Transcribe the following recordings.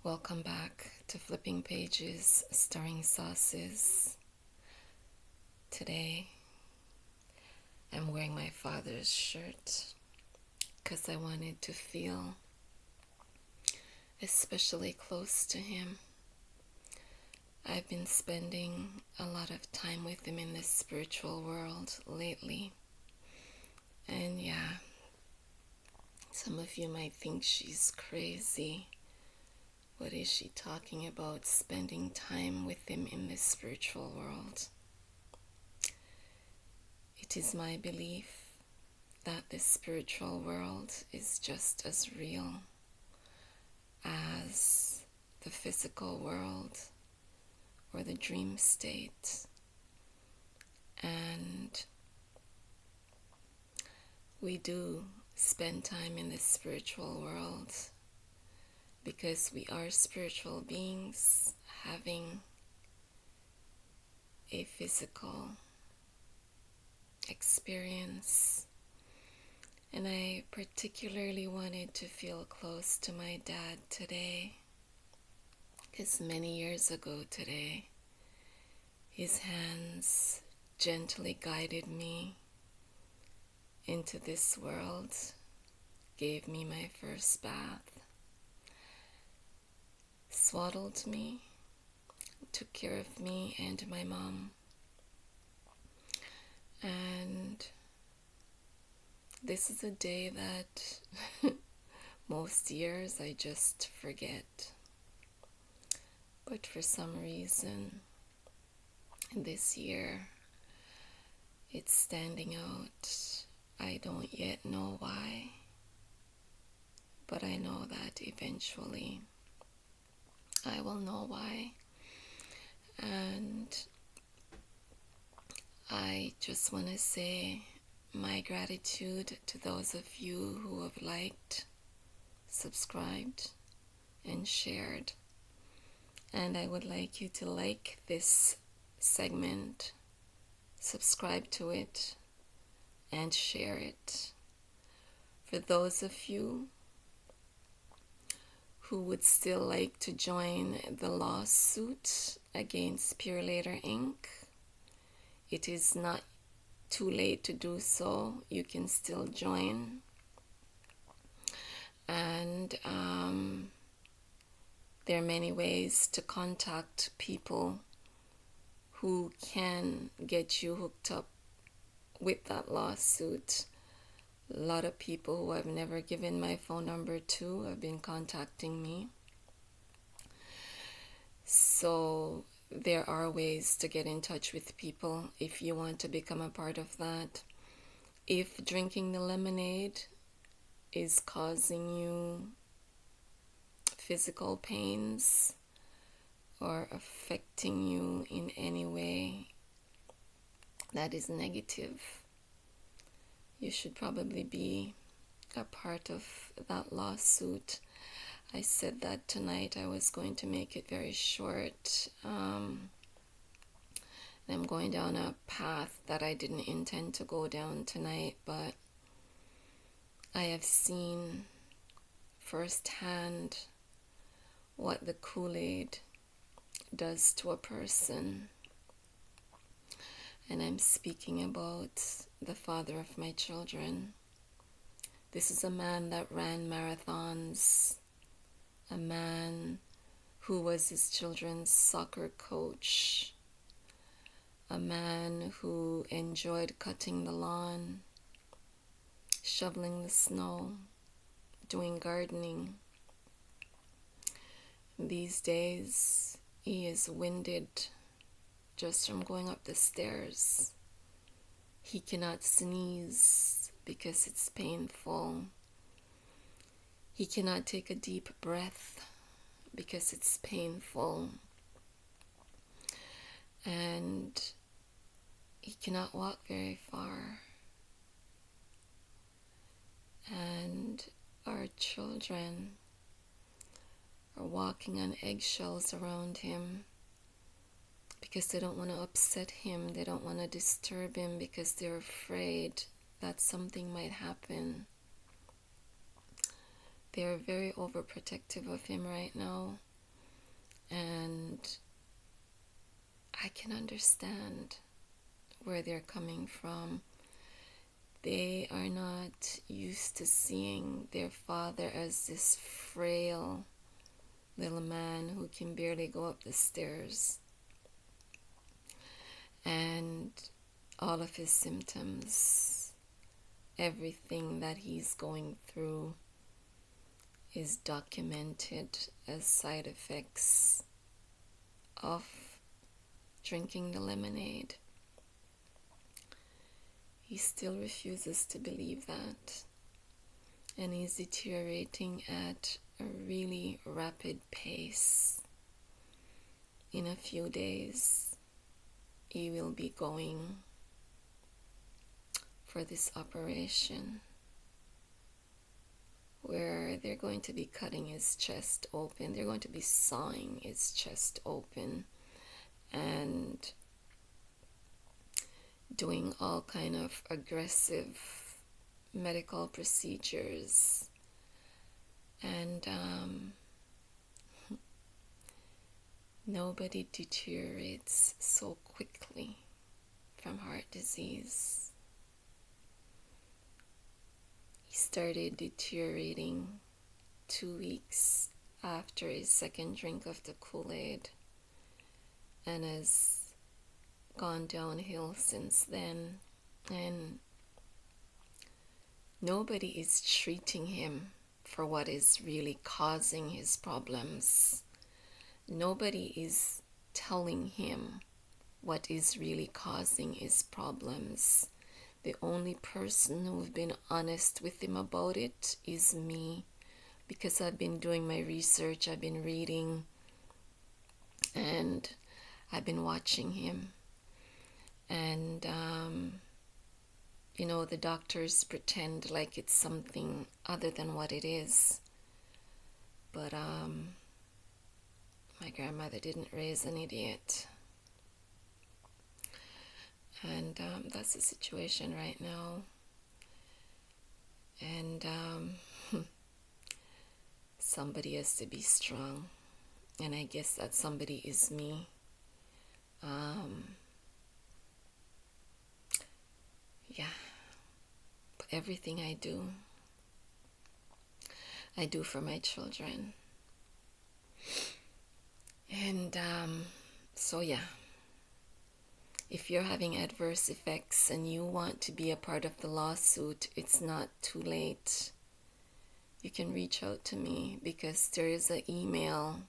Welcome back to Flipping Pages, Stirring Sauces. Today, I'm wearing my father's shirt because I wanted to feel especially close to him. I've been spending a lot of time with him in this spiritual world lately. And yeah, some of you might think she's crazy. What is she talking about, spending time with him in this spiritual world? It is my belief that this spiritual world is just as real as the physical world or the dream state. And we do spend time in this spiritual world because we are spiritual beings having a physical experience. And I particularly wanted to feel close to my dad today because many years ago today, his hands gently guided me into this world, gave me my first bath, swaddled me, took care of me and my mom. And this is a day that most years I just forget. But for some reason, this year, it's standing out. I don't yet know why, but I know that eventually I will know why. And I just want to say my gratitude to those of you who have liked, subscribed, and shared. And I would like you to like this segment, subscribe to it, and share it. For those of you who would still like to join the lawsuit against Pure Later Inc., it is not too late to do so. You can still join. And there are many ways to contact people who can get you hooked up with that lawsuit. A lot of people who I've never given my phone number to have been contacting me. So there are ways to get in touch with people if you want to become a part of that. If drinking the lemonade is causing you physical pains or affecting you in any way that is negative, you should probably be a part of that lawsuit. I said that tonight I was going to make it very short. I'm going down a path that I didn't intend to go down tonight, but I have seen firsthand what the Kool-Aid does to a person. And I'm speaking about the father of my children. This is a man that ran marathons, a man who was his children's soccer coach, a man who enjoyed cutting the lawn, shoveling the snow, doing gardening. These days, he is winded just from going up the stairs. He cannot sneeze because it's painful. He cannot take a deep breath because it's painful. And he cannot walk very far. And our children are walking on eggshells around him because they don't want to upset him. They don't want to disturb him because they're afraid that something might happen. They are very overprotective of him right now. And I can understand where they're coming from. They are not used to seeing their father as this frail little man who can barely go up the stairs. And all of his symptoms, everything that he's going through is documented as side effects of drinking the lemonade. He still refuses to believe that. And he's deteriorating at a really rapid pace. In a few days, he will be going for this operation where they're going to be cutting his chest open. They're going to be sawing his chest open and doing all kind of aggressive medical procedures. And nobody deteriorates so quickly from heart disease. He started deteriorating 2 weeks after his second drink of the Kool-Aid and has gone downhill since then. And nobody is treating him for what is really causing his problems. Nobody is telling him what is really causing his problems. The only person who's been honest with him about it is me, because I've been doing my research, I've been reading, and I've been watching him. And the doctors pretend like it's something other than what it is. But my grandmother didn't raise an idiot. And that's the situation right now. And somebody has to be strong. And I guess that somebody is me. Yeah. But everything I do for my children. And so yeah. If you're having adverse effects and you want to be a part of the lawsuit, it's not too late. You can reach out to me, because there is an email.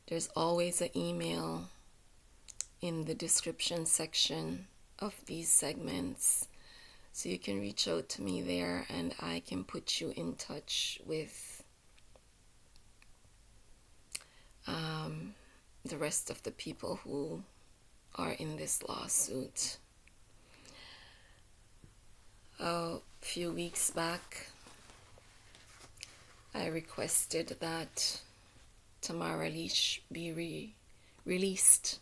There's always an email in the description section of these segments. So you can reach out to me there and I can put you in touch with the rest of the people who are in this lawsuit. A few weeks back, I requested that Tamara Leach be released,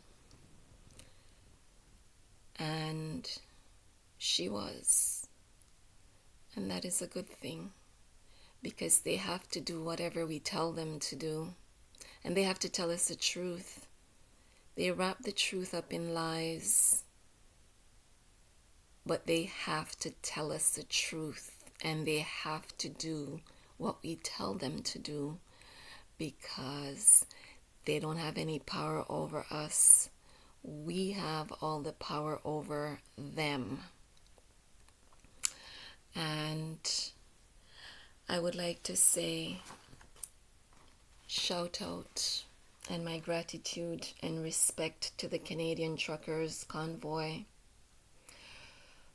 and she was. And that is a good thing, because they have to do whatever we tell them to do, and they have to tell us the truth. They wrap the truth up in lies, but they have to tell us the truth, and they have to do what we tell them to do, because they don't have any power over us. We have all the power over them. And I would like to say shout out and my gratitude and respect to the Canadian Truckers Convoy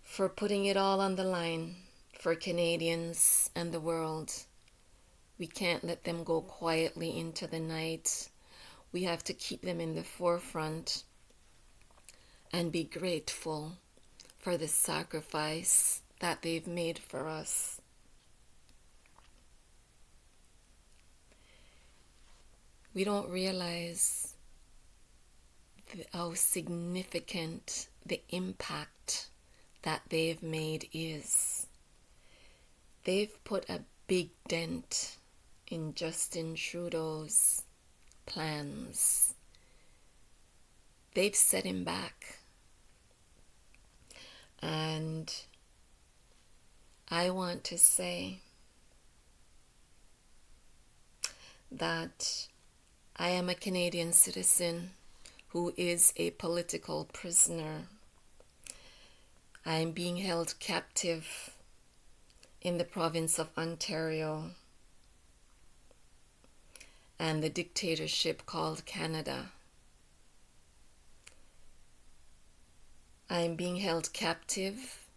for putting it all on the line for Canadians and the world. We can't let them go quietly into the night. We have to keep them in the forefront and be grateful for the sacrifice that they've made for us. We don't realize how significant the impact that they've made is. They've put a big dent in Justin Trudeau's plans. They've set him back. And I want to say that I am a Canadian citizen who is a political prisoner. I am being held captive in the province of Ontario and the dictatorship called Canada. I am being held captive.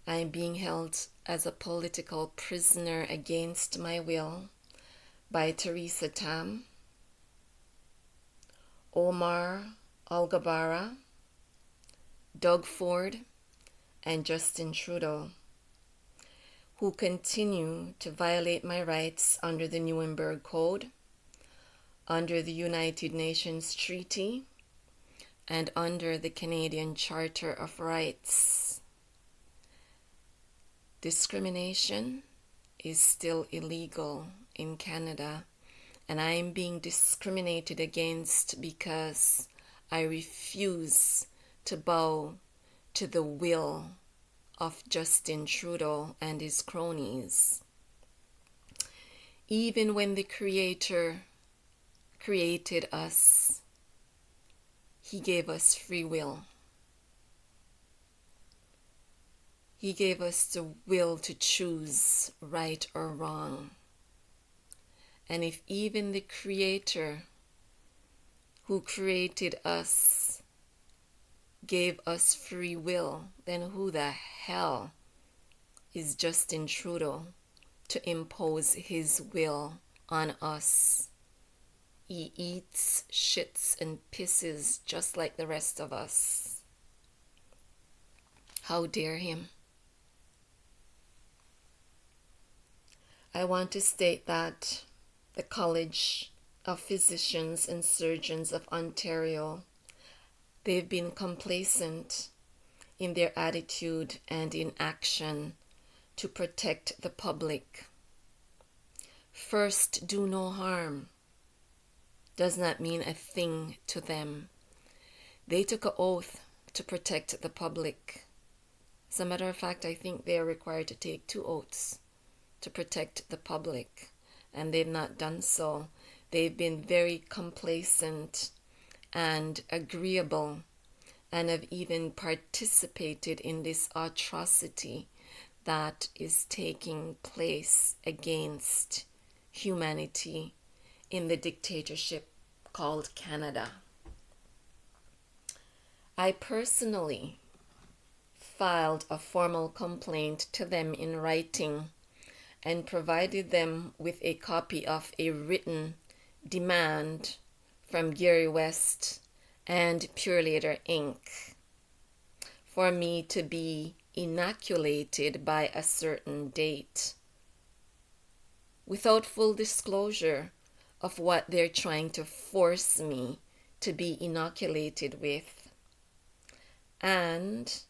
I am being held as a political prisoner against my will by Theresa Tam, Omar Alghabara, Doug Ford, and Justin Trudeau, who continue to violate my rights under the Nuremberg Code, under the United Nations Treaty, and under the Canadian Charter of Rights. Discrimination is still illegal in Canada, and I am being discriminated against because I refuse to bow to the will of Justin Trudeau and his cronies. Even when the Creator created us, He gave us free will. He gave us the will to choose right or wrong. And if even the Creator who created us gave us free will, then who the hell is Justin Trudeau to impose his will on us? He eats, shits, and pisses just like the rest of us. How dare him? I want to state that the College of Physicians and Surgeons of Ontario, they've been complacent in their attitude and in action to protect the public. First, do no harm does not mean a thing to them. They took an oath to protect the public. As a matter of fact, I think they are required to take 2 oaths to protect the public, and they've not done so. They've been very complacent and agreeable, and have even participated in this atrocity that is taking place against humanity in the dictatorship called Canada. I personally filed a formal complaint to them in writing and provided them with a copy of a written demand from Gary West and Purelator Inc. for me to be inoculated by a certain date, without full disclosure of what they're trying to force me to be inoculated with, and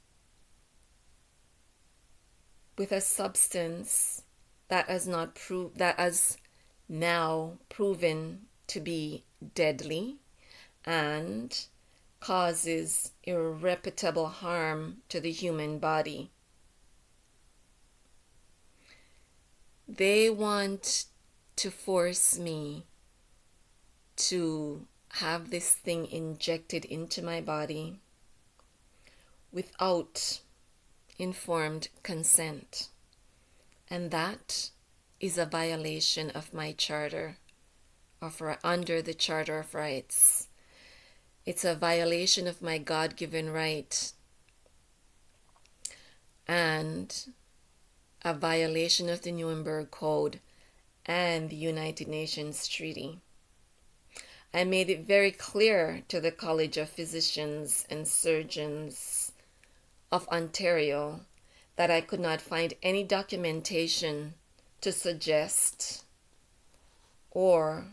with a substance that has now proven to be deadly and causes irreparable harm to the human body. They want to force me to have this thing injected into my body without informed consent. And that is a violation of my charter under the Charter of Rights. It's a violation of my God-given right and a violation of the Nuremberg Code and the United Nations Treaty. I made it very clear to the College of Physicians and Surgeons of Ontario that I could not find any documentation to suggest or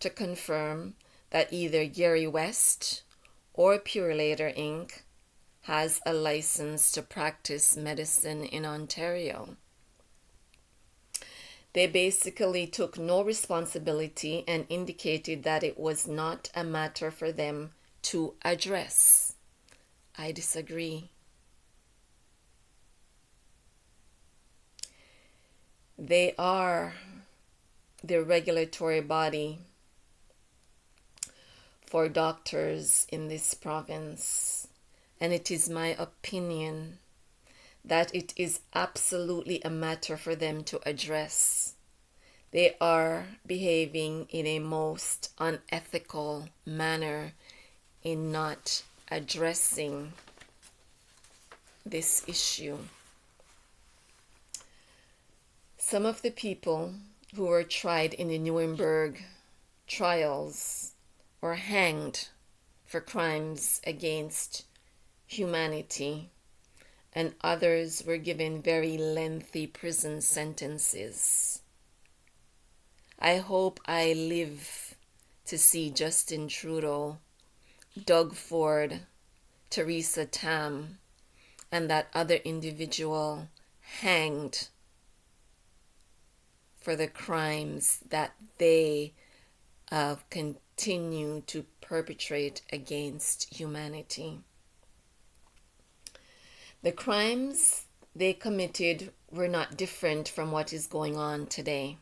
to confirm that either Gary West or Purelator Inc. has a license to practice medicine in Ontario. They basically took no responsibility and indicated that it was not a matter for them to address. I disagree. They are the regulatory body for doctors in this province, and it is my opinion that it is absolutely a matter for them to address. They are behaving in a most unethical manner in not addressing this issue. Some of the people who were tried in the Nuremberg trials or hanged for crimes against humanity, and others were given very lengthy prison sentences. I hope I live to see Justin Trudeau, Doug Ford, Theresa Tam, and that other individual hanged for the crimes that they continue to perpetrate against humanity. The crimes they committed were not different from what is going on today.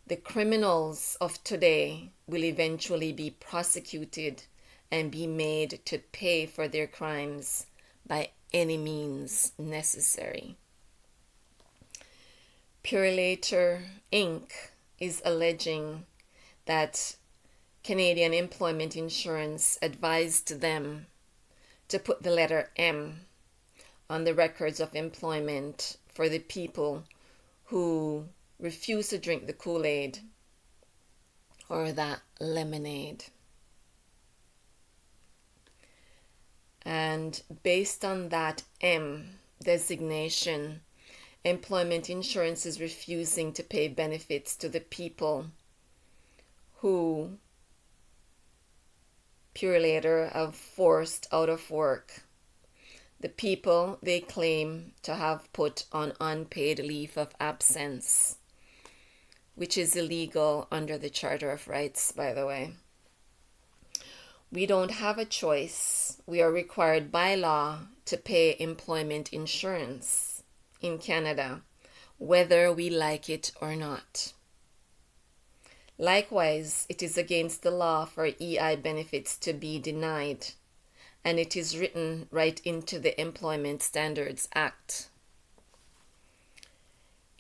The criminals of today will eventually be prosecuted and be made to pay for their crimes by any means necessary. Purelator Inc. is alleging that Canadian Employment Insurance advised them to put the letter M on the records of employment for the people who refuse to drink the Kool-Aid or that lemonade. And based on that M designation, employment insurance is refusing to pay benefits to the people who Purelator have forced out of work. The people they claim to have put on unpaid leave of absence, which is illegal under the Charter of Rights, by the way. We don't have a choice. We are required by law to pay employment insurance in Canada, whether we like it or not. Likewise, it is against the law for EI benefits to be denied, and it is written right into the Employment Standards Act.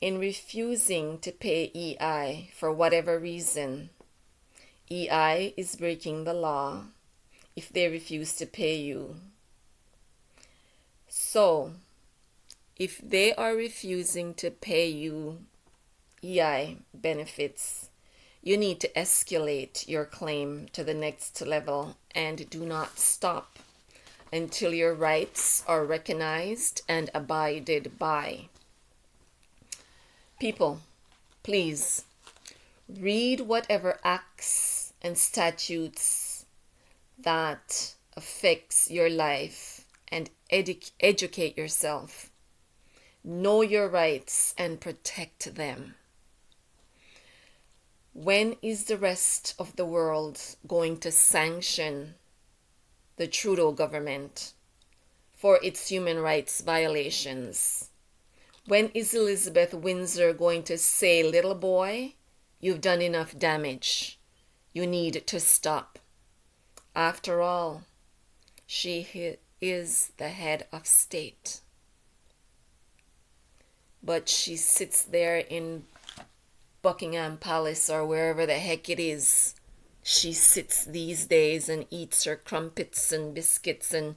In refusing to pay EI for whatever reason, EI is breaking the law if they refuse to pay you. So, if they are refusing to pay you EI benefits, you need to escalate your claim to the next level and do not stop until your rights are recognized and abided by. People, please read whatever acts and statutes that affects your life and educate yourself. Know your rights and protect them. When is the rest of the world going to sanction the Trudeau government for its human rights violations? When is Elizabeth Windsor going to say, little boy, you've done enough damage. You need to stop. After all, she is the head of state. But she sits there in Buckingham Palace or wherever the heck it is. She sits these days and eats her crumpets and biscuits and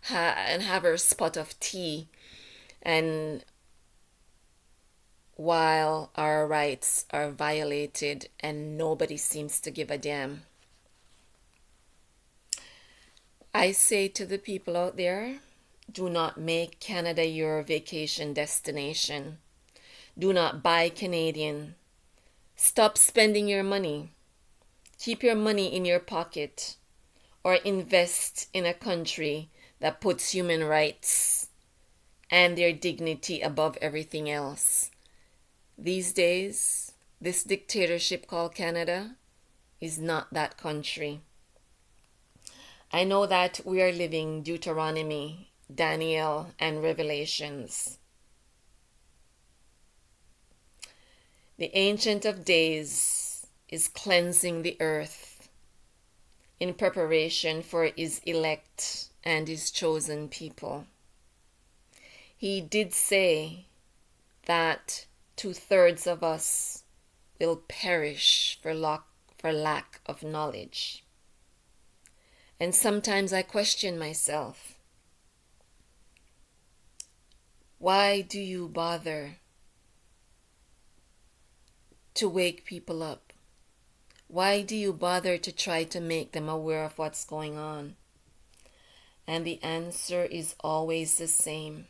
have her spot of tea. And while our rights are violated and nobody seems to give a damn. I say to the people out there, do not make Canada your vacation destination. Do not buy Canadian. Stop spending your money. Keep your money in your pocket or invest in a country that puts human rights and their dignity above everything else. These days, this dictatorship called Canada is not that country. I know that we are living Deuteronomy, Daniel, and Revelations. The Ancient of Days is cleansing the earth in preparation for his elect and his chosen people. He did say that 2/3 of us will perish for lack of knowledge. And sometimes I question myself. Why do you bother to wake people up? Why do you bother to try to make them aware of what's going on? And the answer is always the same.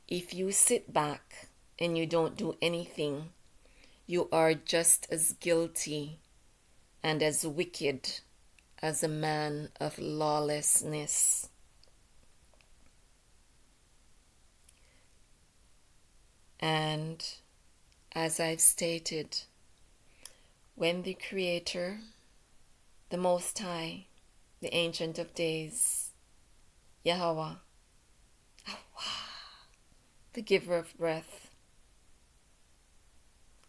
If you sit back and you don't do anything, you are just as guilty and as wicked as a man of lawlessness. And as I've stated, when the Creator, the Most High, the Ancient of Days, Yahweh, the Giver of Breath,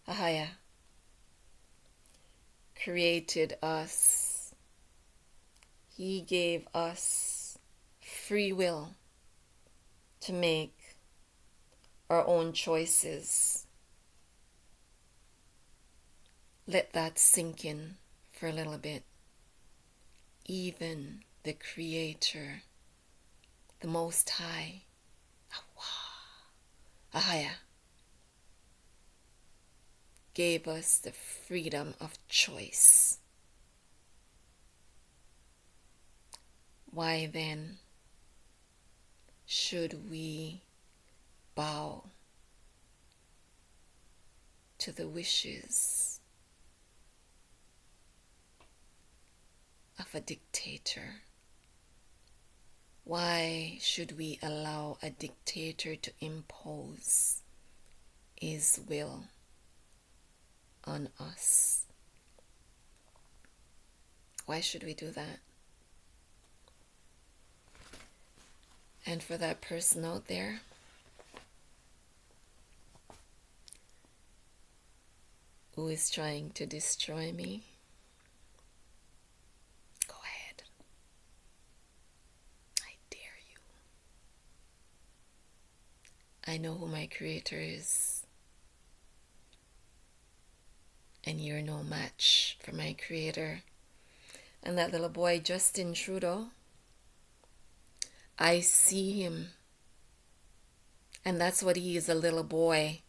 Ahaya, created us, He gave us free will to make our own choices. Let that sink in for a little bit. Even the Creator, the Most High, Ahaya, gave us the freedom of choice. Why then should we bow to the wishes of a dictator? Why should we allow a dictator to impose his will on us? Why should we do that? And for that person out there who is trying to destroy me, go ahead. I dare you. I know who my Creator is. And you're no match for my Creator. And that little boy, Justin Trudeau, I see him. And that's what he is, a little boy.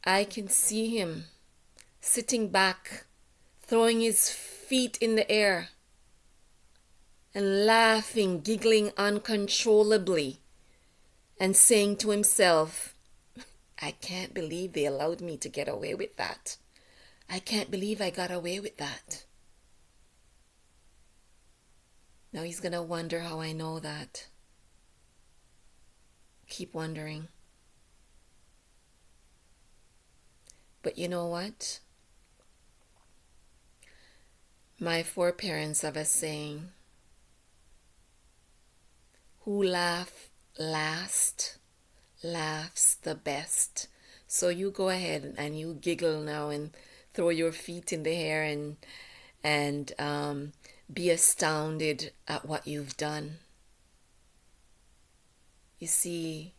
I can see him sitting back, throwing his feet in the air, and laughing, giggling uncontrollably, and saying to himself, I can't believe they allowed me to get away with that. I can't believe I got away with that. Now he's going to wonder how I know that. Keep wondering. But you know what? My foreparents have a saying, who laugh last laughs the best. So you go ahead and you giggle now and throw your feet in the air and be astounded at what you've done. You see,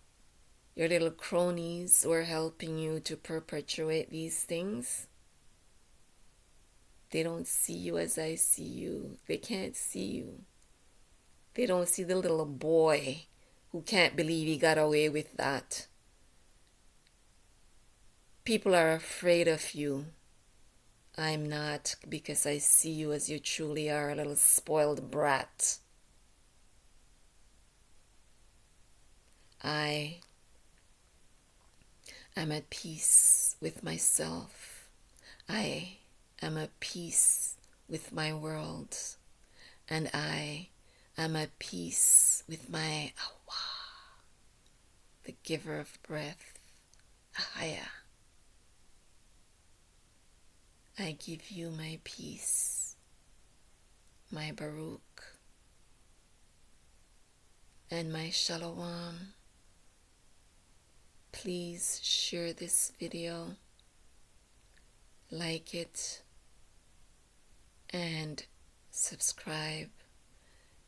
your little cronies were helping you to perpetuate these things. They don't see you as I see you. They can't see you. They don't see the little boy who can't believe he got away with that. People are afraid of you. I'm not, because I see you as you truly are, a little spoiled brat. I am at peace with myself. I am at peace with my world. And I am at peace with my Awa, the giver of breath. Ahaya. I give you my peace, my Baruch, and my Shalom. Please share this video, like it, and subscribe.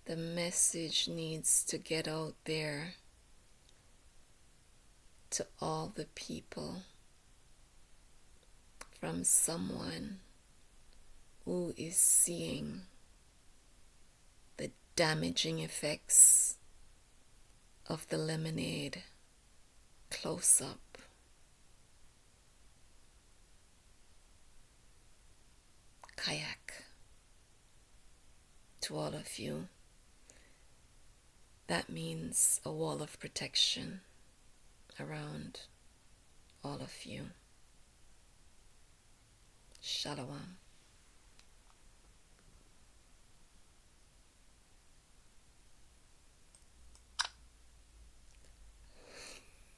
The message needs to get out there to all the people from someone who is seeing the damaging effects of the lemonade close up. Kayak. To all of you, that means a wall of protection around all of you. Shalom.